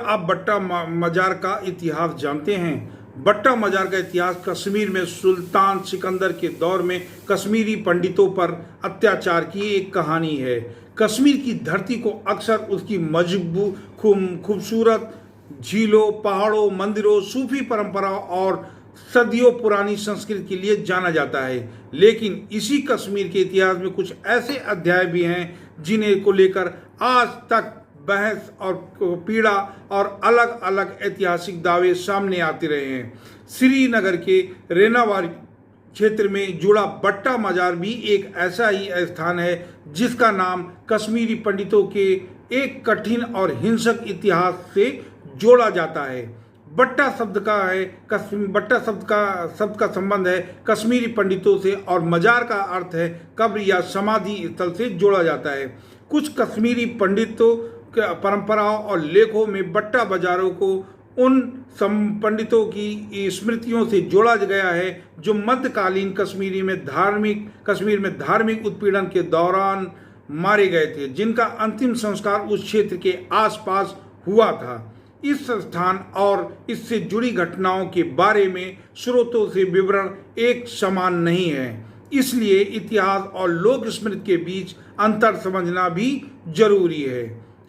आप बट्टा मजार का इतिहास जानते हैं? बट्टा मजार का इतिहास कश्मीर में सुल्तान सिकंदर के दौर में कश्मीरी पंडितों पर अत्याचार की एक कहानी है। कश्मीर की धरती को अक्सर उसकी मजबूत खूबसूरत झीलों, पहाड़ों, मंदिरों, सूफी परंपराओं और सदियों पुरानी संस्कृति के लिए जाना जाता है। लेकिन इसी कश्मीर के इतिहास में कुछ ऐसे अध्याय भी हैं जिन्हें को लेकर आज तक बहस और पीड़ा और अलग अलग ऐतिहासिक दावे सामने आते रहे हैं। श्रीनगर के रेनावारी क्षेत्र में जुड़ा बट्टा मजार भी एक ऐसा ही स्थान है जिसका नाम कश्मीरी पंडितों के एक कठिन और हिंसक इतिहास से जोड़ा जाता है। बट्टा शब्द का संबंध है कश्मीरी पंडितों से और मजार का अर्थ है कब्र या समाधि स्थल से जोड़ा जाता है। कुछ कश्मीरी पंडितों परंपराओं और लेखों में बट्टा मजारों को उन पंडितों की स्मृतियों से जोड़ा गया है जो मध्यकालीन कश्मीर में धार्मिक उत्पीड़न के दौरान मारे गए थे, जिनका अंतिम संस्कार उस क्षेत्र के आसपास हुआ था। इस स्थान और इससे जुड़ी घटनाओं के बारे में स्रोतों से विवरण एक समान नहीं है, इसलिए इतिहास और लोक स्मृति के बीच अंतर समझना भी जरूरी है।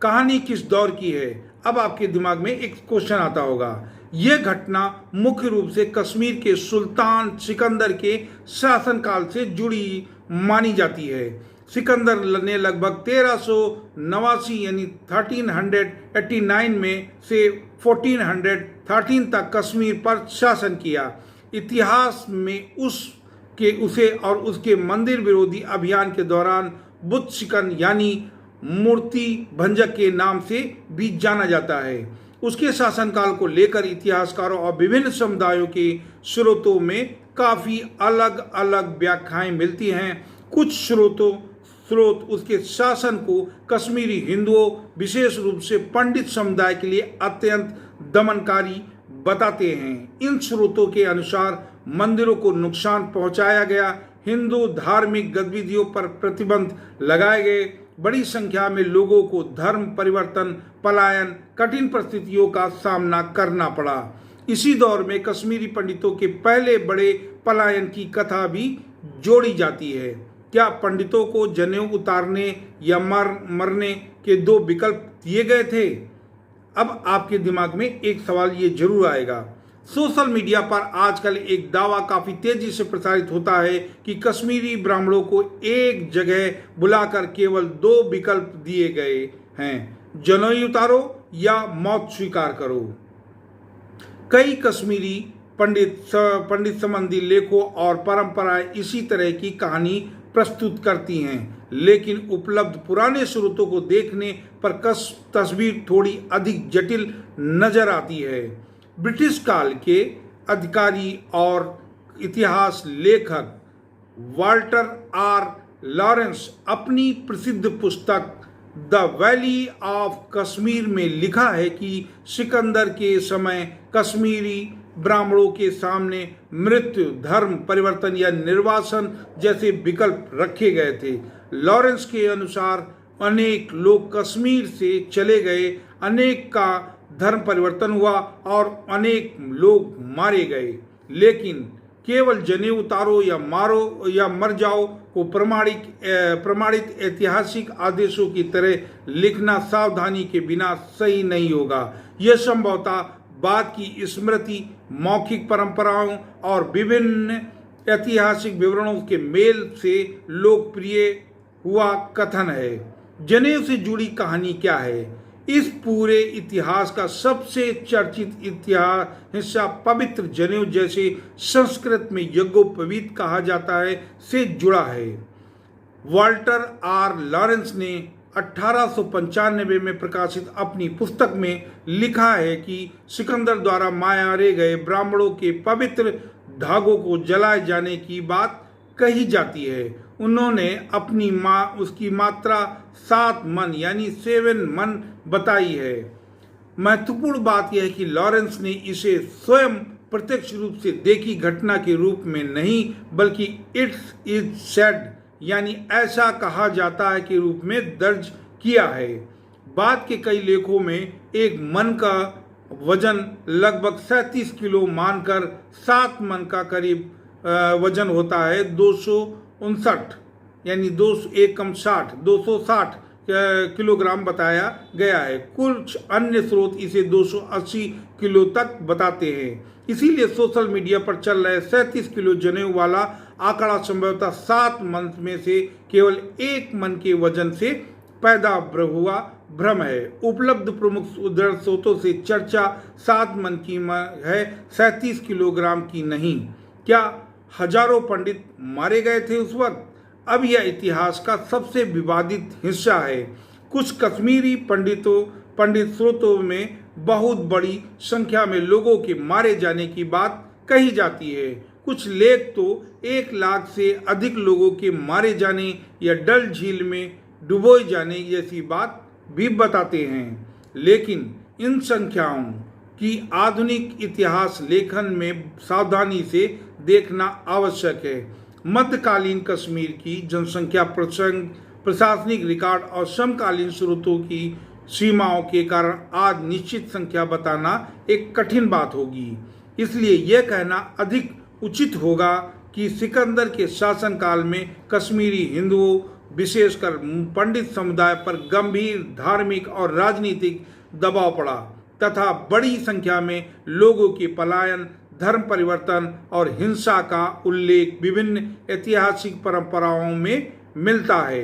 कहानी किस दौर की है? अब आपके दिमाग में एक क्वेश्चन आता होगा। यह घटना मुख्य रूप से कश्मीर के सुल्तान सिकंदर के शासनकाल से जुड़ी मानी जाती है। सिकंदर ने लगभग 1389 यानी 1389 में से 1413 तक कश्मीर पर शासन किया। इतिहास में उसे और उसके मंदिर विरोधी अभियान के दौरान बुद्ध शिकन यानी मूर्ति भंजक के नाम से भी जाना जाता है। उसके शासनकाल को लेकर इतिहासकारों और विभिन्न समुदायों के स्रोतों में काफी अलग अलग व्याख्याएं मिलती हैं। कुछ स्रोत उसके शासन को कश्मीरी हिंदुओं, विशेष रूप से पंडित समुदाय के लिए अत्यंत दमनकारी बताते हैं। इन स्रोतों के अनुसार मंदिरों को नुकसान पहुंचाया गया, हिंदू धार्मिक गतिविधियों पर प्रतिबंध लगाए गए, बड़ी संख्या में लोगों को धर्म परिवर्तन, पलायन, कठिन परिस्थितियों का सामना करना पड़ा। इसी दौर में कश्मीरी पंडितों के पहले बड़े पलायन की कथा भी जोड़ी जाती है। क्या पंडितों को जनेऊ उतारने या मरने के दो विकल्प दिए गए थे? अब आपके दिमाग में एक सवाल ये जरूर आएगा। सोशल मीडिया पर आजकल एक दावा काफी तेजी से प्रसारित होता है कि कश्मीरी ब्राह्मणों को एक जगह बुलाकर केवल दो विकल्प दिए गए हैं, जनेऊ उतारो या मौत स्वीकार करो। कई कश्मीरी पंडित संबंधी लेखों और परंपराएं इसी तरह की कहानी प्रस्तुत करती हैं, लेकिन उपलब्ध पुराने स्रोतों को देखने पर तस्वीर थोड़ी अधिक जटिल नजर आती है। ब्रिटिश काल के अधिकारी और इतिहास लेखक वाल्टर आर लॉरेंस अपनी प्रसिद्ध पुस्तक द वैली ऑफ कश्मीर में लिखा है कि सिकंदर के समय कश्मीरी ब्राह्मणों के सामने मृत्यु, धर्म परिवर्तन या निर्वासन जैसे विकल्प रखे गए थे। लॉरेंस के अनुसार अनेक लोग कश्मीर से चले गए, अनेक का धर्म परिवर्तन हुआ और अनेक लोग मारे गए, लेकिन केवल जनेऊ उतारो या मर जाओ को प्रमाणित ऐतिहासिक आदेशों की तरह लिखना सावधानी के बिना सही नहीं होगा। यह संभवतः बाद की स्मृति, मौखिक परंपराओं और विभिन्न ऐतिहासिक विवरणों के मेल से लोकप्रिय हुआ कथन है। जनेऊ से जुड़ी कहानी क्या है? इस पूरे इतिहास का सबसे चर्चित हिस्सा पवित्र जनेऊ, जैसे संस्कृत में यज्ञोपवीत कहा जाता है, से जुड़ा है। वाल्टर आर लॉरेंस ने 1895 में प्रकाशित अपनी पुस्तक में लिखा है कि सिकंदर द्वारा मारे गए ब्राह्मणों के पवित्र धागों को जलाए जाने की बात कही जाती है। उन्होंने उसकी मात्रा 7 मन यानी 7 मन बताई है। महत्वपूर्ण बात यह है कि लॉरेंस ने इसे स्वयं प्रत्यक्ष रूप से देखी घटना के रूप में नहीं, बल्कि इट्स इज सेड यानी ऐसा कहा जाता है के रूप में दर्ज किया है। बाद के कई लेखों में एक मन का वजन लगभग 37 किलो मानकर 7 मन का करीब वजन होता है 259, यानी 1 कम 60 260 किलोग्राम बताया गया है। कुछ अन्य स्रोत इसे 280 किलो तक बताते हैं। इसीलिए सोशल मीडिया पर चल रहे 37 किलो जनेऊ वाला आंकड़ा संभवतः 7 मन में से केवल 1 मन के वजन से पैदा हुआ भ्रम है। उपलब्ध प्रमुख स्रोतों से चर्चा 7 मन की है, 37 किलोग्राम की नहीं। क्या हजारों पंडित मारे गए थे उस वक्त? अब यह इतिहास का सबसे विवादित हिस्सा है। कुछ कश्मीरी पंडित स्रोतों में बहुत बड़ी संख्या में लोगों के मारे जाने की बात कही जाती है। कुछ लेख तो 1 लाख से अधिक लोगों के मारे जाने या डल झील में डुबोए जाने जैसी बात भी बताते हैं। लेकिन इन संख्याओं की आधुनिक इतिहास लेखन में सावधानी से देखना आवश्यक है। मध्यकालीन कश्मीर की जनसंख्या प्रशासनिक रिकॉर्ड और समकालीन स्रोतों की सीमाओं के कारण आज निश्चित संख्या बताना एक कठिन बात होगी। इसलिए यह कहना अधिक उचित होगा कि सिकंदर के शासनकाल में कश्मीरी हिंदुओं विशेषकर पंडित समुदाय पर गंभीर धार्मिक और राजनीतिक दबाव पड़ा तथा बड़ी संख्या में लोगों के पलायन, धर्म परिवर्तन और हिंसा का उल्लेख विभिन्न ऐतिहासिक परंपराओं में मिलता है।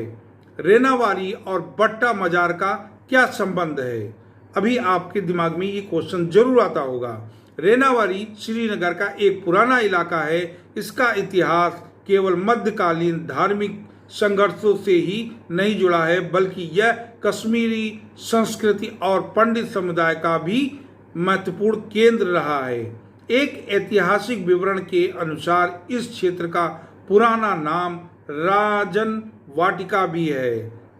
रेनावारी और बट्टा मजार का क्या संबंध है? अभी आपके दिमाग में ये क्वेश्चन जरूर आता होगा। रेनावारी श्रीनगर का एक पुराना इलाका है। इसका इतिहास केवल मध्यकालीन धार्मिक संघर्षों से ही नहीं जुड़ा है, बल्कि यह कश्मीरी संस्कृति और पंडित समुदाय का भी महत्वपूर्ण केंद्र रहा है। एक ऐतिहासिक विवरण के अनुसार इस क्षेत्र का पुराना नाम राजन वाटिका भी है।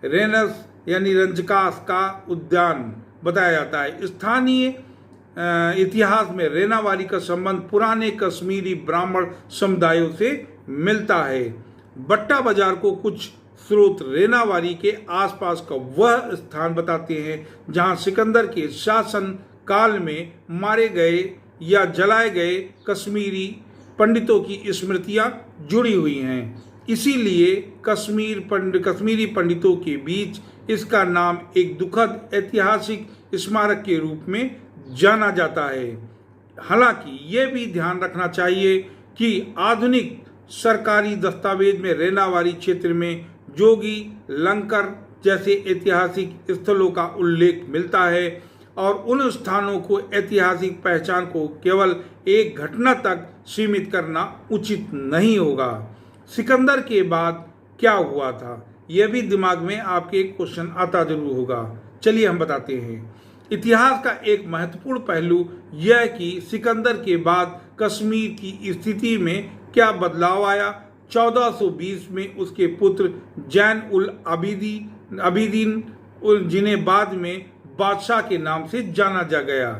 रेनस यानी रंजकास का उद्यान बताया जाता है। स्थानीय इतिहास में रेनावारी का संबंध पुराने कश्मीरी ब्राह्मण समुदायों से मिलता है। बट्टा बाजार को कुछ स्रोत रेनावारी के आसपास का वह स्थान बताते हैं जहां सिकंदर के शासन काल में मारे गए या जलाए गए कश्मीरी पंडितों की स्मृतियां जुड़ी हुई हैं। इसीलिए कश्मीरी पंडितों के बीच इसका नाम एक दुखद ऐतिहासिक स्मारक के रूप में जाना जाता है। हालांकि ये भी ध्यान रखना चाहिए कि आधुनिक सरकारी दस्तावेज में रेनावारी क्षेत्र में जोगी लंकर जैसे ऐतिहासिक स्थलों का उल्लेख मिलता है और उन स्थानों को ऐतिहासिक पहचान को केवल एक घटना तक सीमित करना उचित नहीं होगा। सिकंदर के बाद क्या हुआ था, यह भी दिमाग में आपके क्वेश्चन आता जरूर होगा। चलिए हम बताते हैं। इतिहास का एक महत्वपूर्ण पहलू यह कि सिकंदर के बाद कश्मीर की स्थिति में क्या बदलाव आया। 1420 में उसके पुत्र जैन उल आबिदीन जिन्हें बाद में बादशाह के नाम से जाना जा गया,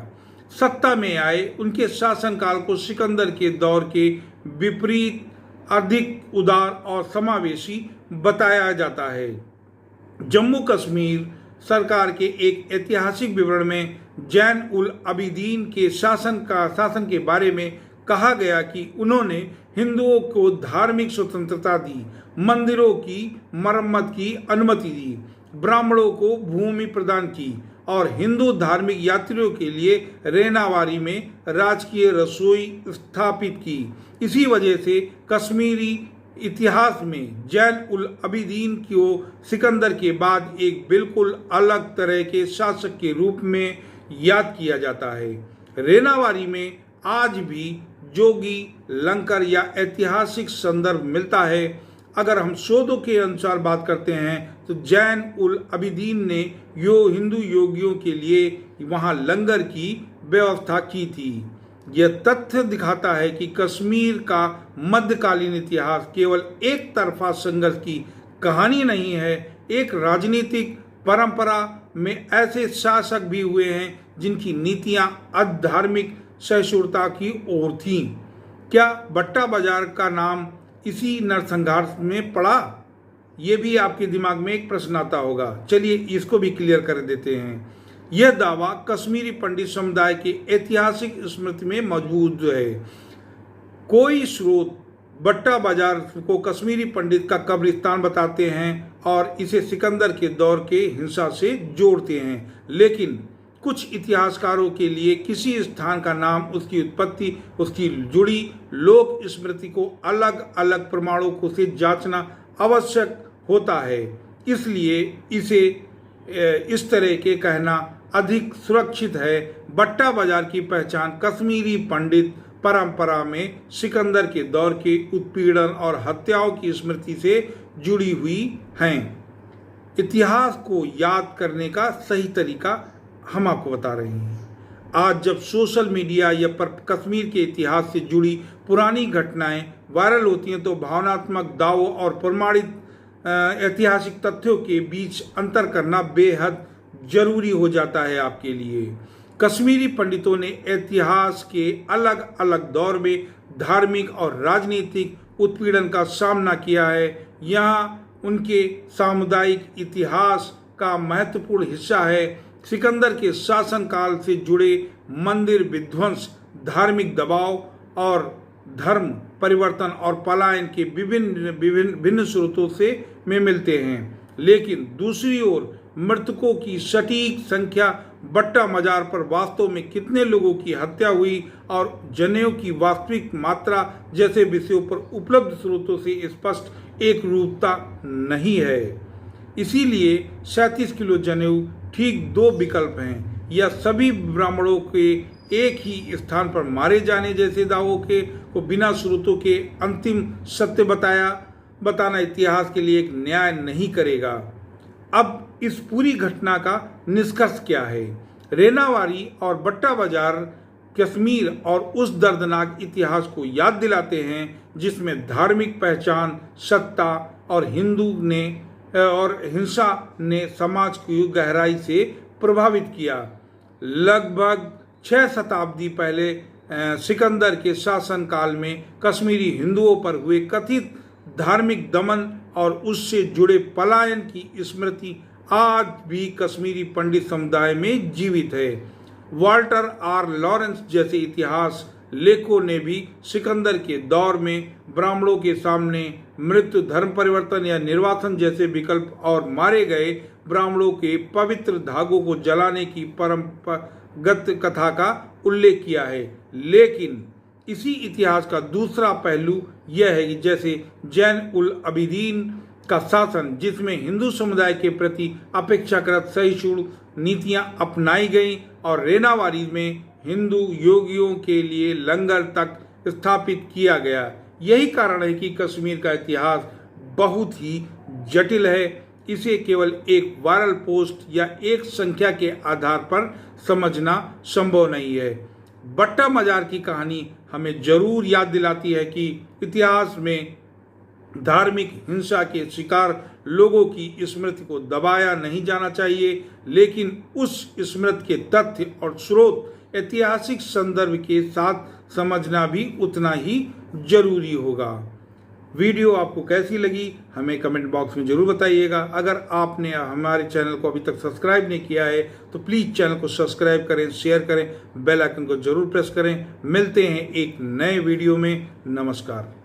सत्ता में आए। उनके शासनकाल को सिकंदर के दौर के विपरीत अधिक उदार और समावेशी बताया जाता है। जम्मू कश्मीर सरकार के एक ऐतिहासिक विवरण में जैन उल आबिदीन के शासन के बारे में कहा गया कि उन्होंने हिंदुओं को धार्मिक स्वतंत्रता दी, मंदिरों की मरम्मत की अनुमति दी, ब्राह्मणों को भूमि प्रदान की और हिंदू धार्मिक यात्रियों के लिए रेनावारी में राजकीय रसोई स्थापित की। इसी वजह से कश्मीरी इतिहास में जैन उल आबिदीन को सिकंदर के बाद एक बिल्कुल अलग तरह के शासक के रूप में याद किया जाता है। रेनावारी में आज भी जोगी लंकर या ऐतिहासिक संदर्भ मिलता है। अगर हम शोधों के अनुसार बात करते हैं तो जैन उल आबिदीन ने हिंदू योगियों के लिए वहां लंगर की व्यवस्था की थी। यह तथ्य दिखाता है कि कश्मीर का मध्यकालीन इतिहास केवल एक तरफा संघर्ष की कहानी नहीं है। एक राजनीतिक परंपरा में ऐसे शासक भी हुए हैं जिनकी नीतियां अधार्मिक सहिष्णुता की ओर थीं। क्या बट्टा बाजार का नाम इसी नरसंहार में पड़ा? ये भी आपके दिमाग में एक प्रश्न आता होगा। चलिए इसको भी क्लियर कर देते हैं। यह दावा कश्मीरी पंडित समुदाय के ऐतिहासिक स्मृति में मौजूद है। कोई स्रोत बट्टा बाजार को कश्मीरी पंडित का कब्रिस्तान बताते हैं और इसे सिकंदर के दौर के हिंसा से जोड़ते हैं, लेकिन कुछ इतिहासकारों के लिए किसी स्थान का नाम, उसकी उत्पत्ति, उसकी जुड़ी लोक स्मृति को अलग अलग प्रमाणों से जांचना आवश्यक होता है। इसलिए इसे इस तरह के कहना अधिक सुरक्षित है। बट्टा बाजार की पहचान कश्मीरी पंडित परंपरा में सिकंदर के दौर के उत्पीड़न और हत्याओं की स्मृति से जुड़ी हुई हैं। इतिहास को याद करने का सही तरीका हम आपको बता रहे हैं। आज जब सोशल मीडिया या पर कश्मीर के इतिहास से जुड़ी पुरानी घटनाएं वायरल होती हैं तो भावनात्मक दावों और प्रमाणित ऐतिहासिक तथ्यों के बीच अंतर करना बेहद जरूरी हो जाता है आपके लिए। कश्मीरी पंडितों ने इतिहास के अलग अलग दौर में धार्मिक और राजनीतिक उत्पीड़न का सामना किया है। यहाँ उनके सामुदायिक इतिहास का महत्वपूर्ण हिस्सा है। सिकंदर के शासनकाल से जुड़े मंदिर विध्वंस, धार्मिक दबाव और धर्म परिवर्तन और पलायन के भिन्न स्रोतों से में मिलते हैं। लेकिन दूसरी ओर मृतकों की सटीक संख्या, बट्टा बाजार पर वास्तव में कितने लोगों की हत्या हुई और जनेऊ की वास्तविक मात्रा जैसे विषयों पर उपलब्ध स्रोतों से स्पष्ट एक रूपता नहीं है। इसीलिए 37 किलो जनेऊ ठीक दो विकल्प हैं, या सभी ब्राह्मणों के एक ही स्थान पर मारे जाने जैसे दावों के को बिना स्रोतों के अंतिम सत्य बताना इतिहास के लिए एक न्याय नहीं करेगा। अब इस पूरी घटना का निष्कर्ष क्या है? रेनावारी और बट्टा बाजार कश्मीर और उस दर्दनाक इतिहास को याद दिलाते हैं जिसमें धार्मिक पहचान, सत्ता और हिंसा ने समाज को गहराई से प्रभावित किया। लगभग 6 शताब्दी पहले सिकंदर के शासनकाल में कश्मीरी हिंदुओं पर हुए कथित धार्मिक दमन और उससे जुड़े पलायन की स्मृति आज भी कश्मीरी पंडित समुदाय में जीवित है। वाल्टर आर लॉरेंस जैसे इतिहास लेखकों ने भी सिकंदर के दौर में ब्राह्मणों के सामने मृत्यु, धर्म परिवर्तन या निर्वासन जैसे विकल्प और मारे गए ब्राह्मणों के पवित्र धागों को जलाने की परंपरागत कथा का उल्लेख किया है। लेकिन इसी इतिहास का दूसरा पहलू यह है कि जैसे जैन उल अबिदीन का शासन, जिसमें हिंदू समुदाय के प्रति अपेक्षाकृत सहिष्णु नीतियां अपनाई गईं और रेनावारी में हिंदू योगियों के लिए लंगर तक स्थापित किया गया। यही कारण है कि कश्मीर का इतिहास बहुत ही जटिल है। इसे केवल एक वायरल पोस्ट या एक संख्या के आधार पर समझना संभव नहीं है। बट्टा बाजार की कहानी हमें जरूर याद दिलाती है कि इतिहास में धार्मिक हिंसा के शिकार लोगों की स्मृति को दबाया नहीं जाना चाहिए, लेकिन उस स्मृति के तथ्य और स्रोत ऐतिहासिक संदर्भ के साथ समझना भी उतना ही जरूरी होगा। वीडियो आपको कैसी लगी हमें कमेंट बॉक्स में जरूर बताइएगा। अगर आपने हमारे चैनल को अभी तक सब्सक्राइब नहीं किया है तो प्लीज़ चैनल को सब्सक्राइब करें, शेयर करें, बेल आइकन को जरूर प्रेस करें। मिलते हैं एक नए वीडियो में। नमस्कार।